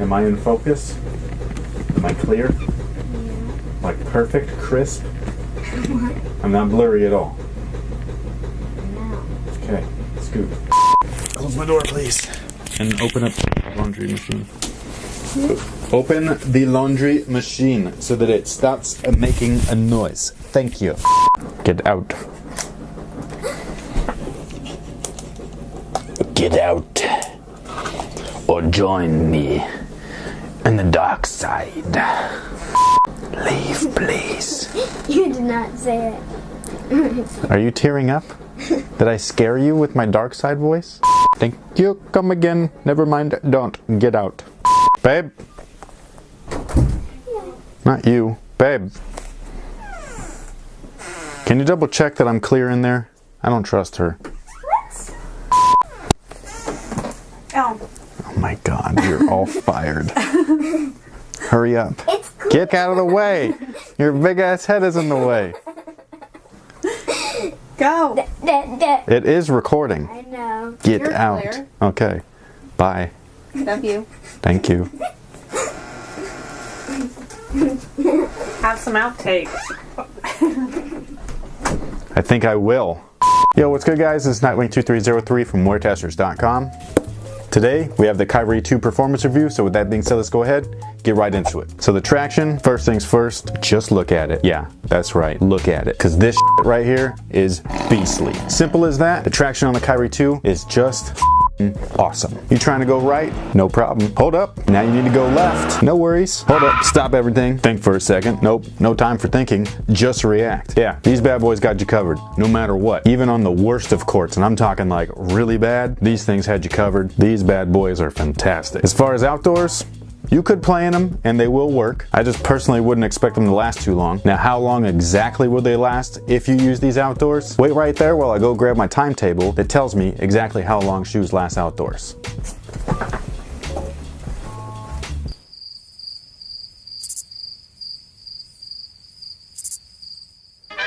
Am I in focus? Am I clear? Yeah. Like perfect, crisp? What? I'm not blurry at all. No. Okay, scoot. Close my door, please. And open up the laundry machine. Open the laundry machine so that it stops making a noise. Thank you. Get out. Get out. Or join me in the dark side. Leave, please. You did not say it. Are you tearing up? Did I scare you with my dark side voice? Thank you. Come again. Never mind. Don't. Get out. Babe. Not you. Babe. Can you double check that I'm clear in there? I don't trust her. What? Oh. Oh my God, you're all fired. Hurry up. It's cool. Get out of the way. Your big ass head is in the way. Go. It is recording. I know. Get You're out. clear. Okay. Bye. Love you. Thank you. Have some outtakes. I think I will. Yo, what's good, guys? This is Nightwing2303 from WearTesters.com. Today, we have the Kyrie 2 performance review, so with that being said, let's go ahead, get right into it. So the traction, first things first, just look at it. Yeah, that's right, look at it. Because this shit right here is beastly. Simple as that, the traction on the Kyrie 2 is just awesome. You trying to go right? No problem. Hold up. Now you need to go left. No worries. Hold up. Stop everything. Think for a second. Nope. No time for thinking. Just react. Yeah, these bad boys got you covered no matter what. Even on the worst of courts, and I'm talking like really bad, these things had you covered. These bad boys are fantastic. As far as outdoors, you could play in them and they will work. I just personally wouldn't expect them to last too long. Now, how long exactly will they last if you use these outdoors? Wait right there while I go grab my timetable that tells me exactly how long shoes last outdoors.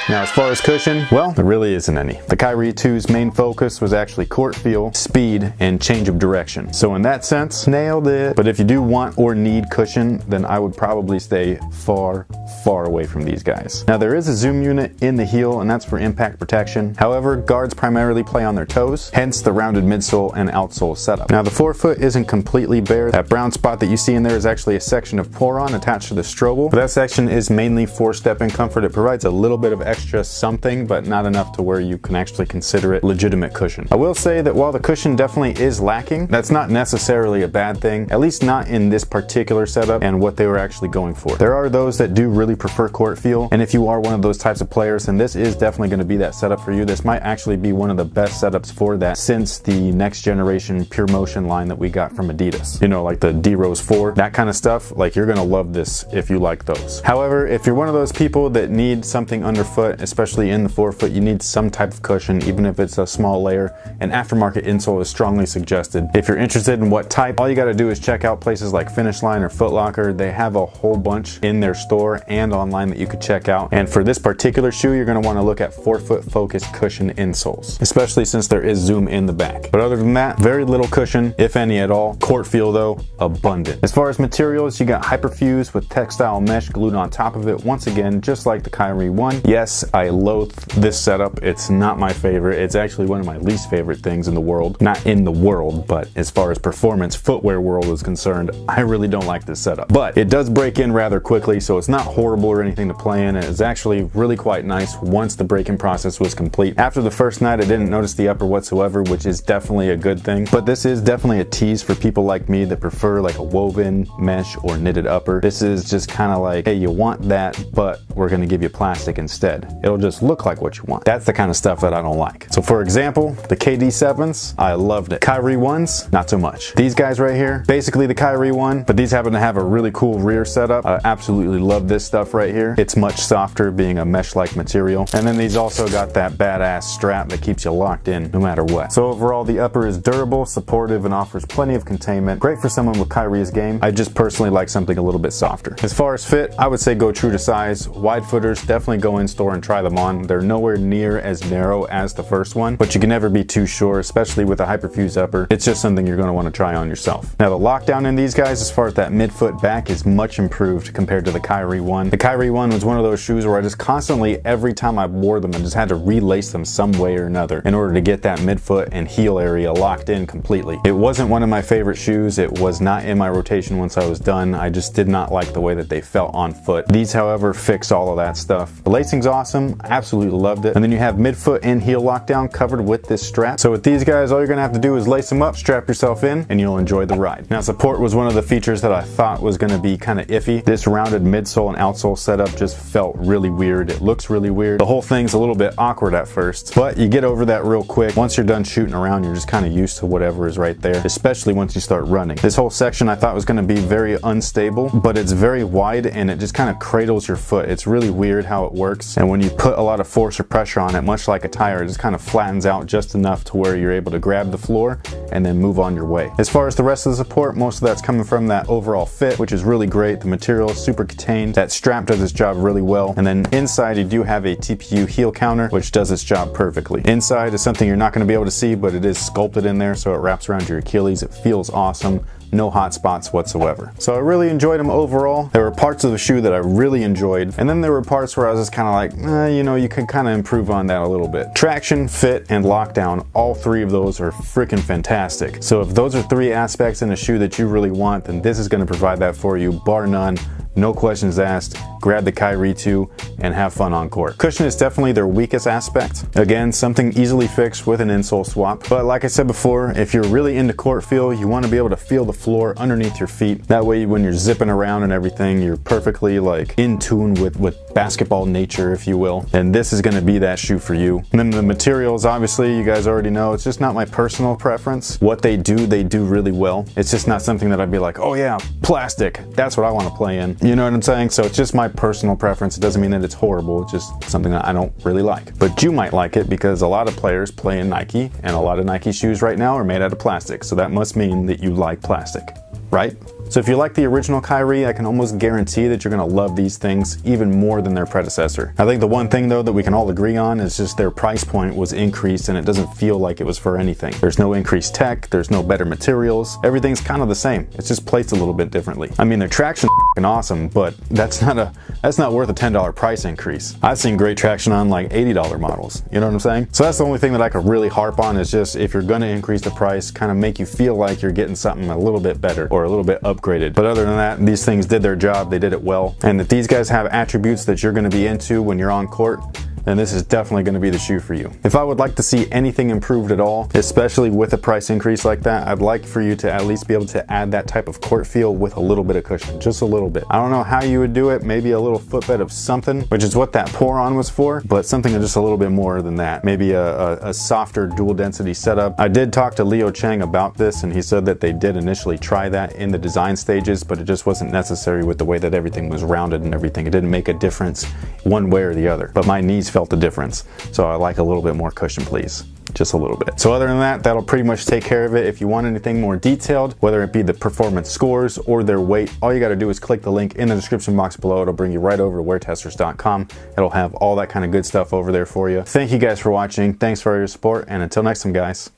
Now, as far as cushion, well, there really isn't any. The Kyrie 2's main focus was actually court feel, speed, and change of direction. So in that sense, nailed it. But if you do want or need cushion, then I would probably stay far away from these guys. Now, there is a zoom unit in the heel, and that's for impact protection. However, guards primarily play on their toes, hence the rounded midsole and outsole setup. Now, the forefoot isn't completely bare. That brown spot that you see in there is actually a section of Poron attached to the strobel. But that section is mainly for step-in comfort. It provides a little bit of extra something, but not enough to where you can actually consider it legitimate cushion. I will say that while the cushion definitely is lacking, that's not necessarily a bad thing, at least not in this particular setup and what they were actually going for. There are those that do really prefer court feel, and if you are one of those types of players, then this is definitely going to be that setup for you. This might actually be one of the best setups for that since the next generation Pure Motion line that we got from Adidas. You know, like the D-Rose 4, that kind of stuff. Like, you're going to love this if you like those. However, if you're one of those people that need something underfoot, especially in the forefoot, you need some type of cushion, even if it's a small layer. An aftermarket insole is strongly suggested. If you're interested in what type, all you got to do is check out places like Finish Line or Foot Locker. They have a whole bunch in their store and online that you could check out. And for this particular shoe, you're going to want to look at forefoot focused cushion insoles, especially since there is zoom in the back. But other than that, very little cushion, if any at all. Court feel though, abundant. As far as materials, you got Hyperfuse with textile mesh glued on top of it. Once again, just like the Kyrie 1. Yes, I loathe this setup. It's not my favorite. It's actually one of my least favorite things in the world. Not in the world, but as far as performance footwear world is concerned, I really don't like this setup. But it does break in rather quickly, so it's not horrible or anything to play in. It's actually really quite nice once the break-in process was complete. After the first night, I didn't notice the upper whatsoever, which is definitely a good thing. But this is definitely a tease for people like me that prefer like a woven, mesh, or knitted upper. This is just kind of like, hey, you want that, but we're going to give you plastic instead. It'll just look like what you want. That's the kind of stuff that I don't like. So for example, the KD7s, I loved it. Kyrie 1s, not so much. These guys right here, basically the Kyrie 1, but these happen to have a really cool rear setup. I absolutely love this stuff right here. It's much softer, being a mesh-like material. And then these also got that badass strap that keeps you locked in no matter what. So overall, the upper is durable, supportive, and offers plenty of containment. Great for someone with Kyrie's game. I just personally like something a little bit softer. As far as fit, I would say go true to size. Wide footers, definitely go in store and try them on. They're nowhere near as narrow as the first one, but you can never be too sure, especially with a hyperfuse upper. It's just something you're going to want to try on yourself. Now the lockdown in these guys, as far as that midfoot back, is much improved compared to the Kyrie one. The Kyrie one was one of those shoes where I just constantly, every time I wore them, I just had to relace them some way or another in order to get that midfoot and heel area locked in completely. It wasn't one of my favorite shoes. It was not in my rotation once I was done. I just did not like the way that they felt on foot. These, however, fix all of that stuff. The lacing's awesome. Absolutely loved it. And then you have midfoot and heel lockdown covered with this strap. So with these guys, all you're gonna have to do is lace them up, strap yourself in, and you'll enjoy the ride. Now support was one of the features that I thought was gonna be kind of iffy. This rounded midsole and outsole setup just felt really weird. It looks really weird. The whole thing's a little bit awkward at first, but you get over that real quick. Once you're done shooting around, you're just kind of used to whatever is right there, especially once you start running. This whole section I thought was gonna be very unstable, but it's very wide and it just kind of cradles your foot. It's really weird how it works, and when you put a lot of force or pressure on it, much like a tire, it just kind of flattens out just enough to where you're able to grab the floor and then move on your way. As far as the rest of the support, most of that's coming from that overall fit, which is really great. The material is super contained. That strap does its job really well, and then inside you do have a TPU heel counter, which does its job perfectly. Inside is something you're not going to be able to see, but it is sculpted in there, so it wraps around your Achilles. It feels awesome. No hot spots whatsoever. So I really enjoyed them overall. There were parts of the shoe that I really enjoyed, and then there were parts where I was just kind of like, you know, you could kind of improve on that a little bit. Traction, fit, and lockdown, all three of those are freaking fantastic. So if those are three aspects in a shoe that you really want, then this is going to provide that for you, bar none. No questions asked. Grab the Kyrie 2 and have fun on court. Cushion is definitely their weakest aspect. Again, something easily fixed with an insole swap. But like I said before, if you're really into court feel, you want to be able to feel the floor underneath your feet. That way, when you're zipping around and everything, you're perfectly like in tune with basketball nature, if you will. And this is going to be that shoe for you. And then the materials, obviously, you guys already know, it's just not my personal preference. What they do really well. It's just not something that I'd be like, oh yeah, plastic, that's what I want to play in. You know what I'm saying? So it's just my personal preference. It doesn't mean that it's horrible. It's just something that I don't really like. But you might like it because a lot of players play in Nike, and a lot of Nike shoes right now are made out of plastic. So that must mean that you like plastic, right? So if you like the original Kyrie, I can almost guarantee that you're gonna love these things even more than their predecessor. I think the one thing though that we can all agree on is just their price point was increased, and it doesn't feel like it was for anything. There's no increased tech, there's no better materials, everything's kind of the same. It's just placed a little bit differently. I mean, their traction's awesome, but that's not worth a $10 price increase. I've seen great traction on like $80 models. You know what I'm saying? So that's the only thing that I could really harp on, is just if you're gonna increase the price, kind of make you feel like you're getting something a little bit better or a little bit upgraded. But other than that, these things did their job. They did it well. And if these guys have attributes that you're going to be into when you're on court, then this is definitely going to be the shoe for you. If I would like to see anything improved at all, especially with a price increase like that, I'd like for you to at least be able to add that type of court feel with a little bit of cushion, just a little bit. I don't know how you would do it, maybe a little footbed of something, which is what that pour on was for, but something just a little bit more than that. Maybe a softer dual density setup. I did talk to Leo Chang about this, and he said that they did initially try that in the design stages, but it just wasn't necessary with the way that everything was rounded and everything. It didn't make a difference one way or the other, but my knees felt the difference. So I like a little bit more cushion, please. Just a little bit. So other than that, that'll pretty much take care of it. If you want anything more detailed, whether it be the performance scores or their weight, all you got to do is click the link in the description box below. It'll bring you right over to weartesters.com. It'll have all that kind of good stuff over there for you. Thank you guys for watching. Thanks for all your support, and until next time, guys,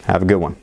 have a good one.